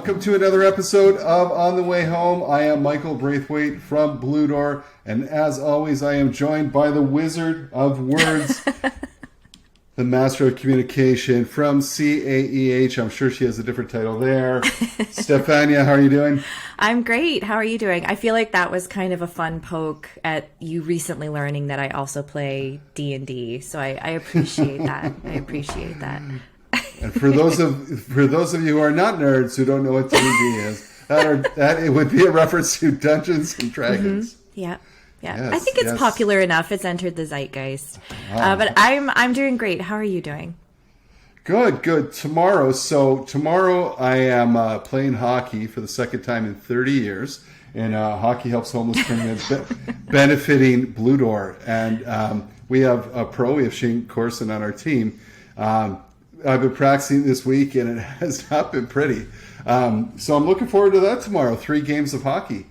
Welcome to another episode of On the Way Home. I am Michael Braithwaite from Blue Door, and as always, I am joined by the Wizard of Words, the Master of Communication from CAEH. I'm sure she has a different title there. Stefania, how are you doing? I'm great. How are you doing? I feel like that was kind of a fun poke at you recently learning that I also play D&D. So I appreciate that. I appreciate that. And for those of you who are not nerds who don't know what D&D is, that it would be a reference to Dungeons and Dragons. Mm-hmm. Yeah. Yes, I think it's popular enough. It's entered the zeitgeist. But I'm doing great. How are you doing? Good. Tomorrow I am playing hockey for the second time in 30 years. And Hockey Helps Homeless Tournament benefiting Blue Door. And we have a pro, we have Shane Corson on our team. I've been practicing this week, and it has not been pretty. So I'm looking forward to that tomorrow. 3 games of hockey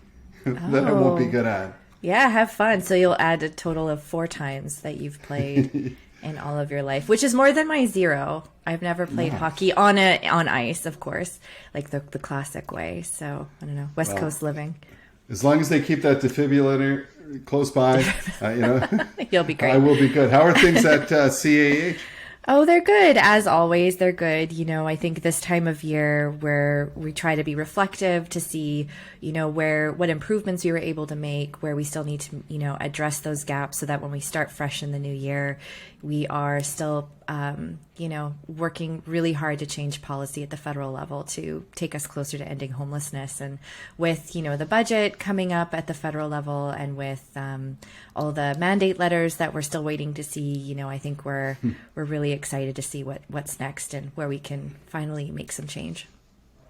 that I won't be good at. Yeah, have fun. So you'll add a total of 4 times that you've played in all of your life, which is more than my 0. I've never played hockey on ice, of course, like the classic way. So I don't know, West Coast living. As long as they keep that defibrillator close by, you'll be great. I will be good. How are things at CAH? Oh, they're good. As always, they're good. I think this time of year where we try to be reflective to see, what improvements we were able to make, where we still need to, address those gaps so that when we start fresh in the new year, we are still, working really hard to change policy at the federal level to take us closer to ending homelessness. And with, the budget coming up at the federal level and with all the mandate letters that we're still waiting to see, I think we're really excited to see what's next and where we can finally make some change.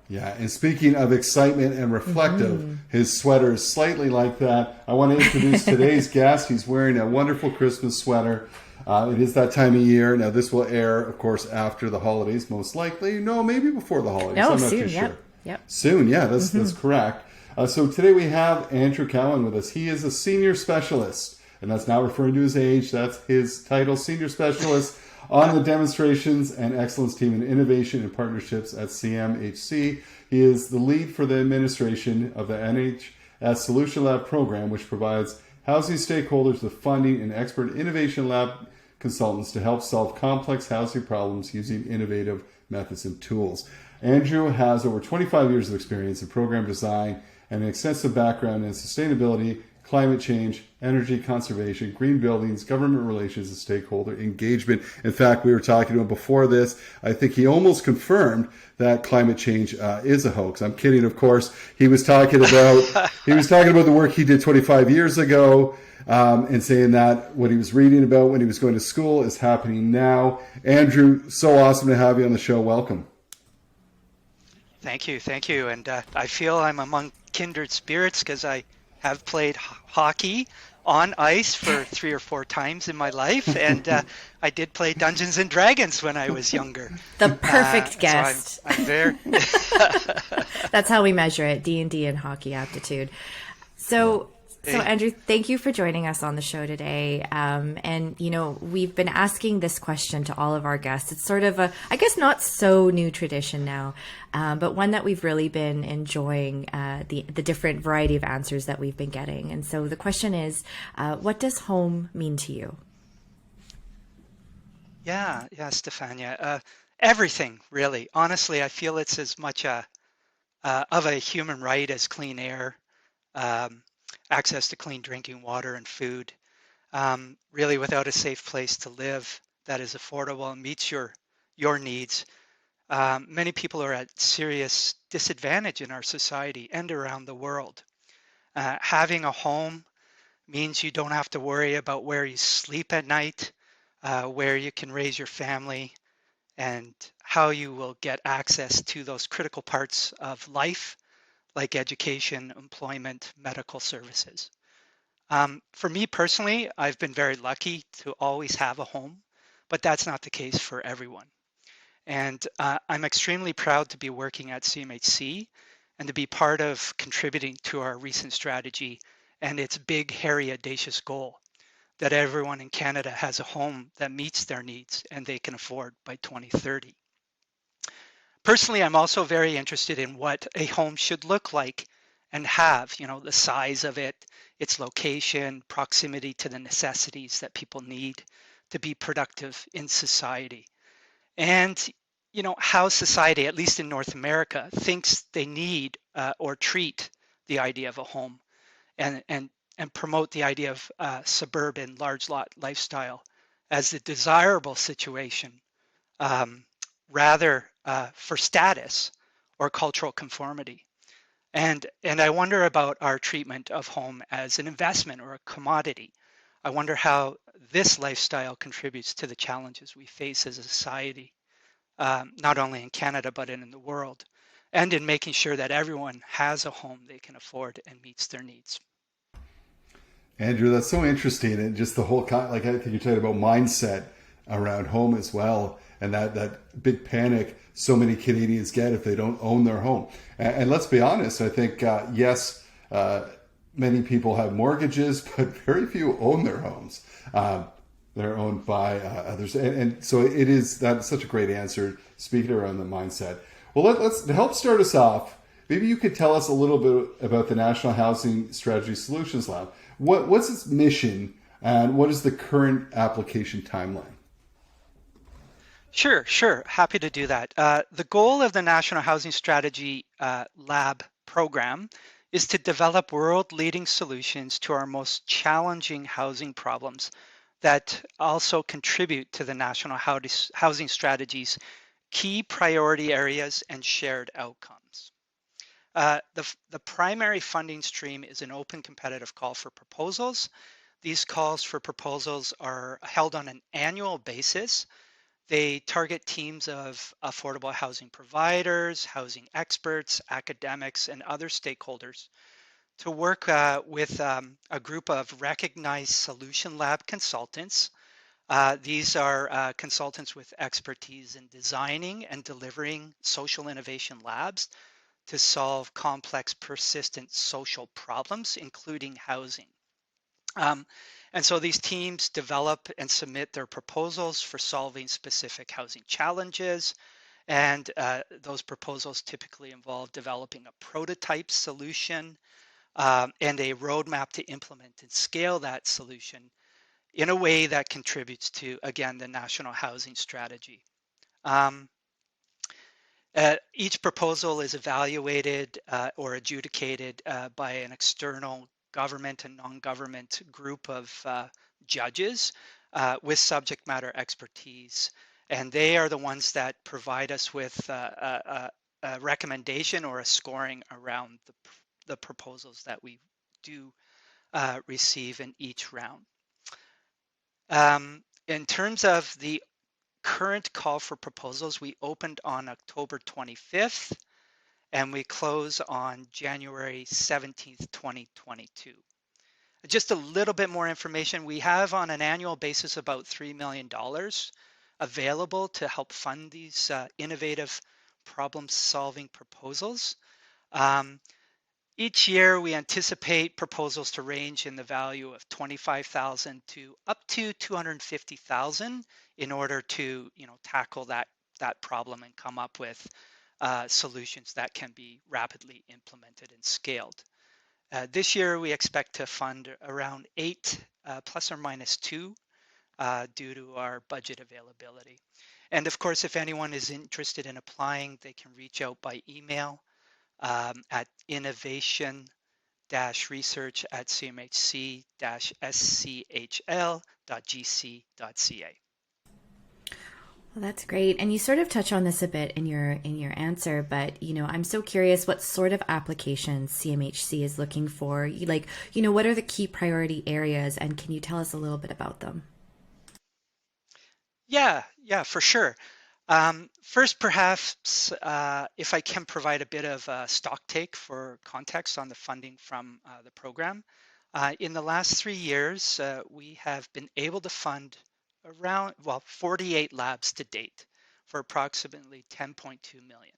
Yeah, and speaking of excitement and reflective, his sweater is slightly like that. I want to introduce today's guest. He's wearing a wonderful Christmas sweater. It is that time of year. Now, this will air, of course, after the holidays, most likely. No, maybe before the holidays. No, I'm not soon, too sure. Yep. Soon, yeah, that's correct. So today we have Andrew Cowan with us. He is a senior specialist, and that's not referring to his age. That's his title, senior specialist on the demonstrations and excellence team in innovation and partnerships at CMHC. He is the lead for the administration of the NHS Solution Lab program, which provides housing stakeholders with funding and expert innovation lab consultants to help solve complex housing problems using innovative methods and tools. Andrew has over 25 years of experience in program design and an extensive background in sustainability, climate change, energy conservation, green buildings, government relations, and stakeholder engagement. In fact, we were talking to him before this. I think he almost confirmed that climate change is a hoax. I'm kidding, of course. He was talking about the work he did 25 years ago, and saying that what he was reading about when he was going to school is happening now. Andrew, so awesome to have you on the show. Welcome. Thank you. And I feel I'm among kindred spirits because I have played hockey on ice for 3 or 4 times in my life, and I did play Dungeons and Dragons when I was younger. The perfect guest. So I'm very. That's how we measure it: D&D and hockey aptitude. So Andrew, thank you for joining us on the show today. And we've been asking this question to all of our guests. It's sort of I guess not so new tradition now, but one that we've really been enjoying the different variety of answers that we've been getting. And so the question is, what does home mean to you? Yeah, Stefania. Everything, really. Honestly, I feel it's as much of a human right as clean air. Access to clean drinking water and food. Really, without a safe place to live that is affordable and meets your needs, many people are at serious disadvantage in our society and around the world. Having a home means you don't have to worry about where you sleep at night, where you can raise your family, and how you will get access to those critical parts of life like education, employment, medical services. For me personally, I've been very lucky to always have a home, but that's not the case for everyone. And I'm extremely proud to be working at CMHC and to be part of contributing to our recent strategy and its big, hairy, audacious goal that everyone in Canada has a home that meets their needs and they can afford by 2030. Personally, I'm also very interested in what a home should look like and have, the size of it, its location, proximity to the necessities that people need to be productive in society. And, how society, at least in North America, thinks they need or treat the idea of a home and promote the idea of suburban large lot lifestyle as the desirable situation um, rather for status or cultural conformity. And I wonder about our treatment of home as an investment or a commodity. I wonder how this lifestyle contributes to the challenges we face as a society, not only in Canada but in the world, and in making sure that everyone has a home they can afford and meets their needs. Andrew, that's so interesting, and just the whole like I think you're talking about mindset around home as well, and that big panic so many Canadians get if they don't own their home. And let's be honest, I think yes, many people have mortgages, but very few own their homes. They're owned by others, and so it is that's such a great answer. Speaking around the mindset. Well, let's to help start us off. Maybe you could tell us a little bit about the National Housing Strategy Solutions Lab. What's its mission, and what is the current application timeline? Sure. Happy to do that. The goal of the National Housing Strategy Lab program is to develop world-leading solutions to our most challenging housing problems that also contribute to the National Housing Strategy's key priority areas and shared outcomes. The primary funding stream is an open competitive call for proposals. These calls for proposals are held on an annual basis. They target teams of affordable housing providers, housing experts, academics, and other stakeholders to work with a group of recognized Solution Lab consultants. These are consultants with expertise in designing and delivering social innovation labs to solve complex, persistent social problems, including housing. Um, and so these teams develop and submit their proposals for solving specific housing challenges. And those proposals typically involve developing a prototype solution and a roadmap to implement and scale that solution in a way that contributes to, again, the national housing strategy. Um, each proposal is evaluated or adjudicated by an external government and non-government group of judges with subject matter expertise. And they are the ones that provide us with a recommendation or a scoring around the proposals that we do receive in each round. In terms of the current call for proposals, we opened on October 25th and we close on January 17th, 2022. Just a little bit more information. We have on an annual basis about $3 million available to help fund these innovative problem-solving proposals. Each year, we anticipate proposals to range in the value of $25,000 to up to $250,000 in order to, tackle that problem and come up with solutions that can be rapidly implemented and scaled. This year, we expect to fund around 8 plus or minus 2 due to our budget availability. And of course, if anyone is interested in applying, they can reach out by email at innovation-research@cmhc-schl.gc.ca. Well, that's great. And you sort of touch on this a bit in your answer, but I'm so curious what sort of applications CMHC is looking for. What are the key priority areas, and can you tell us a little bit about them? Yeah, for sure. First, perhaps if I can provide a bit of a stock take for context on the funding from the program. In the last 3 years, we have been able to fund around 48 labs to date for approximately 10.2 million.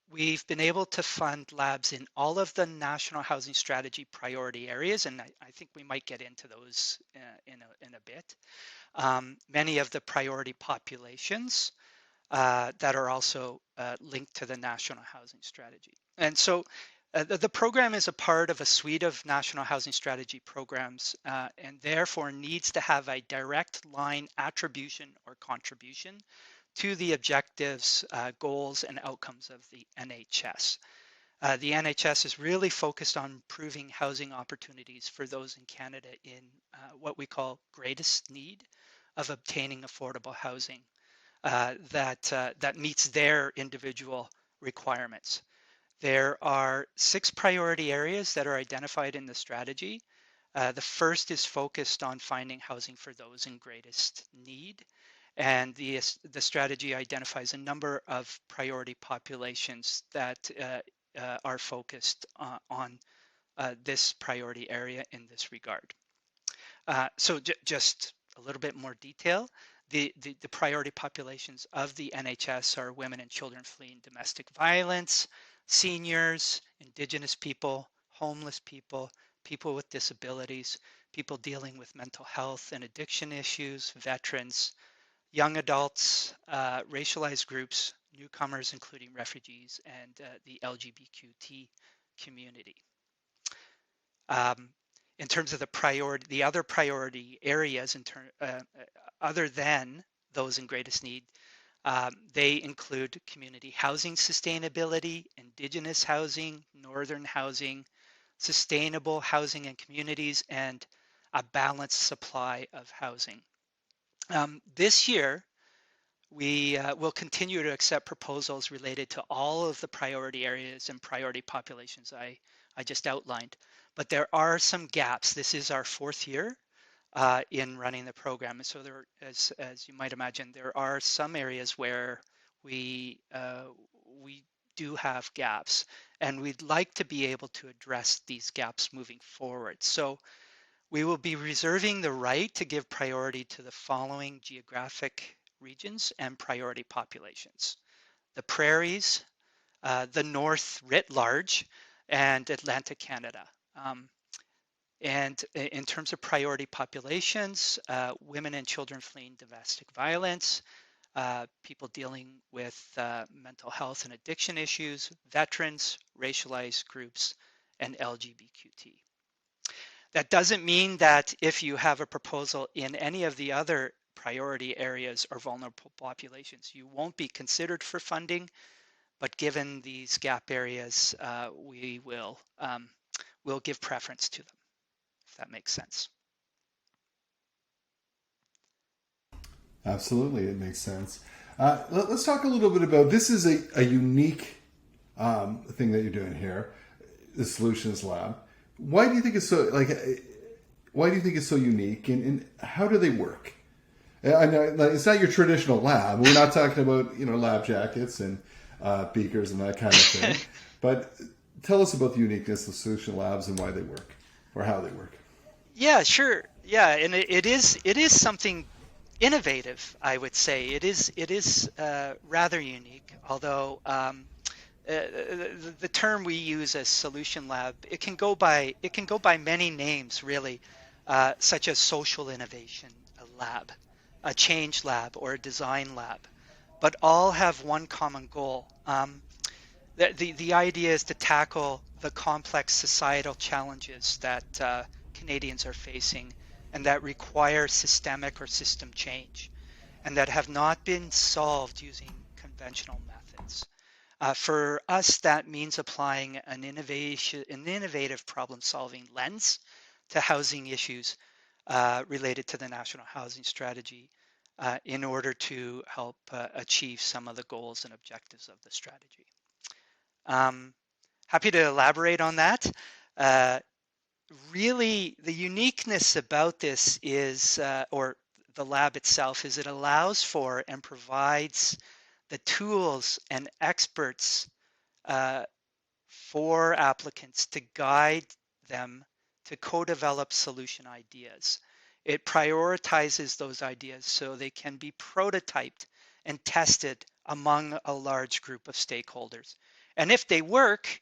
We've been able to fund labs in all of the National Housing Strategy priority areas, and I think we might get into those in a bit. Many of the priority populations, that are also linked to the National Housing Strategy. And so the program is a part of a suite of National Housing Strategy programs and therefore needs to have a direct line attribution or contribution to the objectives, goals, and outcomes of the NHS. The NHS is really focused on improving housing opportunities for those in Canada in what we call greatest need of obtaining affordable housing that meets their individual requirements. There are 6 priority areas that are identified in the strategy. The first is focused on finding housing for those in greatest need. And the strategy identifies a number of priority populations that are focused on this priority area in this regard. So just a little bit more detail. The priority populations of the NHS are women and children fleeing domestic violence, seniors, Indigenous people, homeless people, people with disabilities, people dealing with mental health and addiction issues, veterans, young adults, racialized groups, newcomers, including refugees, and the LGBTQ community. In terms of the other priority areas, other than those in greatest need, they include community housing sustainability, Indigenous housing, northern housing, sustainable housing and communities, and a balanced supply of housing. This year, we will continue to accept proposals related to all of the priority areas and priority populations I just outlined. But there are some gaps. This is our 4th year in running the program. And so there, as you might imagine, there are some areas where we do have gaps, and we'd like to be able to address these gaps moving forward. So we will be reserving the right to give priority to the following geographic regions and priority populations: the prairies, the North writ large, and Atlantic Canada. And in terms of priority populations, women and children fleeing domestic violence, people dealing with mental health and addiction issues, veterans, racialized groups, and LGBTQ. That doesn't mean that if you have a proposal in any of the other priority areas or vulnerable populations, you won't be considered for funding, but given these gap areas, we will we'll give preference to them, if that makes sense. Absolutely, it makes sense. Let's talk a little bit about this. Is a unique thing that you're doing here, the Solutions Lab. Why do you think it's so Why do you think it's so unique, and how do they work? I know it's not your traditional lab. We're not talking about lab jackets and beakers and that kind of thing. But tell us about the uniqueness of Solution Labs and why they work, or how they work. Yeah, sure. Yeah, and it is something innovative, I would say. It is rather unique, although the term we use as solution lab, it can go by many names, really, such as social innovation lab, a change lab, or a design lab, but all have one common goal. The idea is to tackle the complex societal challenges that Canadians are facing and that require systemic or system change, and that have not been solved using conventional methods. For us, that means applying an innovative problem-solving lens to housing issues related to the National Housing Strategy in order to help achieve some of the goals and objectives of the strategy. Happy to elaborate on that. Really, the uniqueness about this is, or the lab itself, is it allows for and provides the tools and experts for applicants to guide them to co-develop solution ideas. It prioritizes those ideas so they can be prototyped and tested among a large group of stakeholders. And if they work,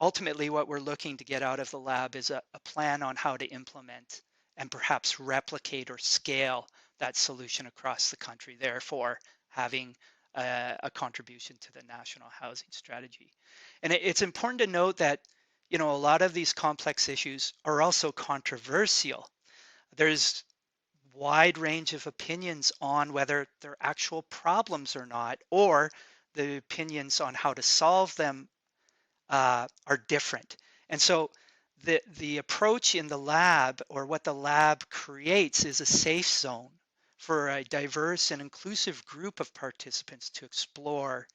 ultimately what we're looking to get out of the lab is a plan on how to implement and perhaps replicate or scale that solution across the country, therefore having a contribution to the national housing strategy. And it's important to note that, a lot of these complex issues are also controversial. There's wide range of opinions on whether they're actual problems or not, or the opinions on how to solve them are different. And so the approach in the lab, or what the lab creates, is a safe zone for a diverse and inclusive group of participants to explore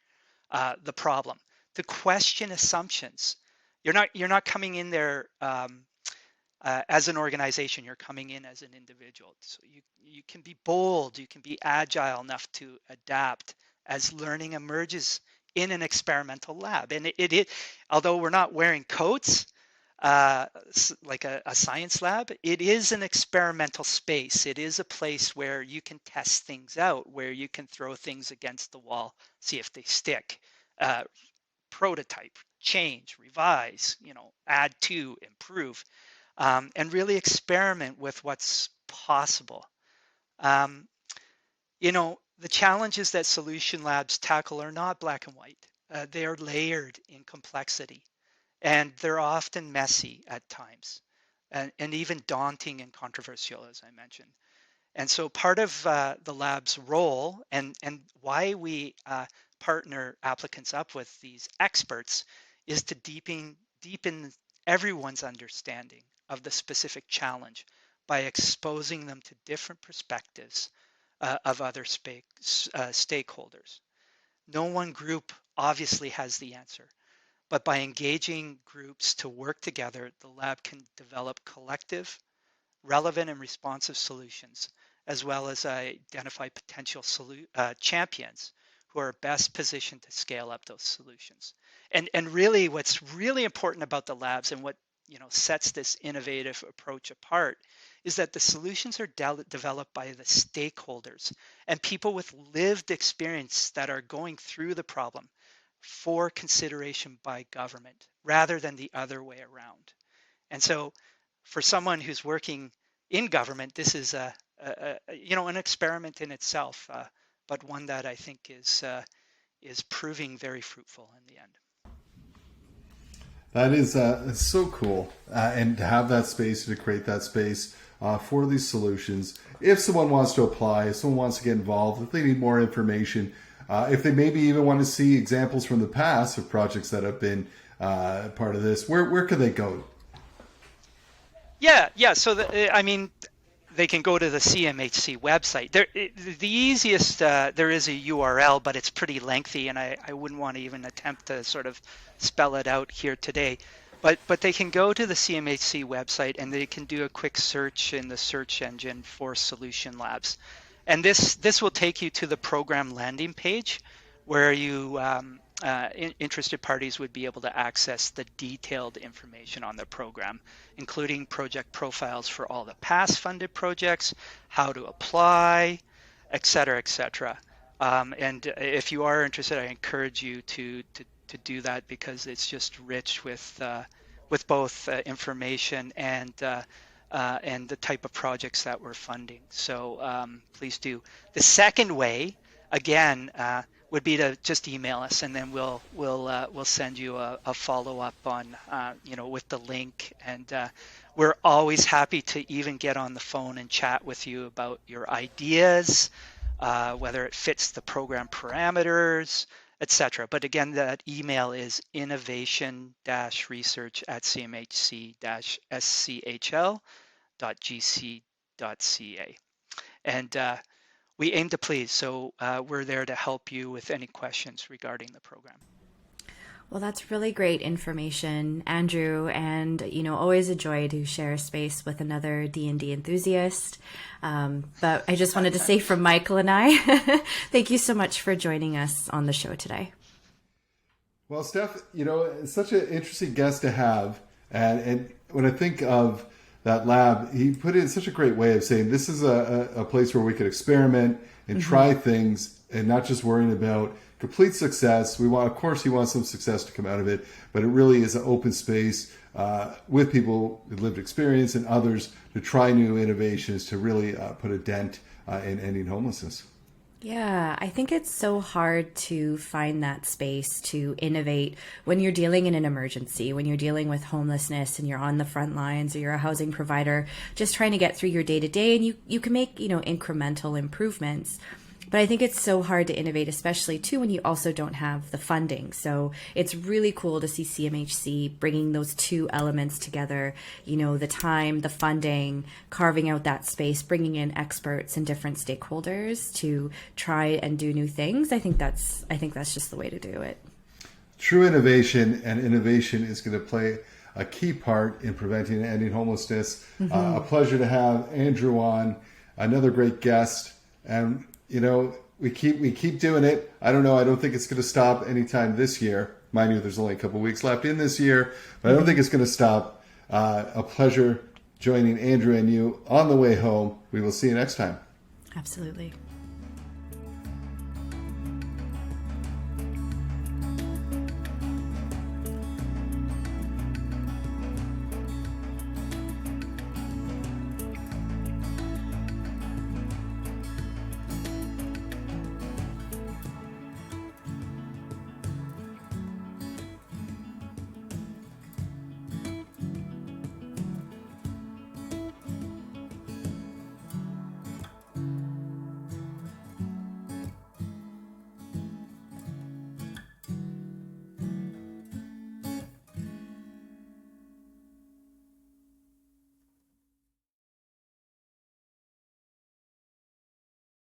the problem, to question assumptions. You're not coming in there as an organization. You're coming in as an individual. So you can be bold, you can be agile enough to adapt as learning emerges in an experimental lab. And it although we're not wearing coats like a science lab, it is an experimental space. It is a place where you can test things out, where you can throw things against the wall, see if they stick, prototype, change, revise, add to, improve, and really experiment with what's possible. The challenges that solution labs tackle are not black and white. They are layered in complexity, and they're often messy at times, and even daunting and controversial, as I mentioned. And so part of the lab's role, and why we partner applicants up with these experts, is to deepen everyone's understanding of the specific challenge by exposing them to different perspectives of other stakeholders. No one group obviously has the answer, but by engaging groups to work together, the lab can develop collective, relevant, and responsive solutions, as well as identify potential champions who are best positioned to scale up those solutions. And really, what's really important about the labs, and what sets this innovative approach apart, is that the solutions are developed by the stakeholders and people with lived experience that are going through the problem for consideration by government, rather than the other way around. And so for someone who's working in government, this is an experiment in itself, but one that I think is proving very fruitful in the end. That is so cool, and to have that space, to create that space for these solutions. If someone wants to apply, if someone wants to get involved, if they need more information, if they maybe even want to see examples from the past of projects that have been part of this, where could they go? Yeah. So they can go to the CMHC website. The easiest, there is a URL, but it's pretty lengthy, and I wouldn't want to even attempt to sort of spell it out here today. But they can go to the CMHC website, and they can do a quick search in the search engine for Solution Labs. And this will take you to the program landing page, where interested parties would be able to access the detailed information on the program, including project profiles for all the past funded projects, how to apply, et cetera, et cetera. And if you are interested, I encourage you to do that, because it's just rich with both information and the type of projects that we're funding. So please do. The second way, again, would be to just email us, and then we'll send you a follow-up on with the link. And we're always happy to even get on the phone and chat with you about your ideas, whether it fits the program parameters, etc. But again, that email is innovation-research@cmhc-schl.gc.ca. And we aim to please, so we're there to help you with any questions regarding the program. Well, that's really great information, Andrew, and always a joy to share space with another D&D enthusiast. But I just wanted to say from Michael and I, thank you so much for joining us on the show today. Well, Steph, it's such an interesting guest to have, and when I think of that lab, he put it in such a great way of saying this is a place where we could experiment and try things, and not just worrying about complete success. He wants some success to come out of it, but it really is an open space with people with lived experience and others to try new innovations to really put a dent in ending homelessness. Yeah, I think it's so hard to find that space to innovate when you're dealing in an emergency, when you're dealing with homelessness and you're on the front lines or you're a housing provider, just trying to get through your day to day, and you can make, incremental improvements. But I think it's so hard to innovate, especially too when you also don't have the funding. So it's really cool to see CMHC bringing those two elements together, the time, the funding, carving out that space, bringing in experts and different stakeholders to try and do new things. I think that's just the way to do it. True innovation, and innovation is going to play a key part in preventing and ending homelessness. A pleasure to have Andrew on, another great guest. And we keep doing it. I don't know. I don't think it's going to stop anytime this year. Mind you, there's only a couple weeks left in this year, but I don't think it's going to stop. A pleasure joining Andrew and you on the way home. We will see you next time. Absolutely.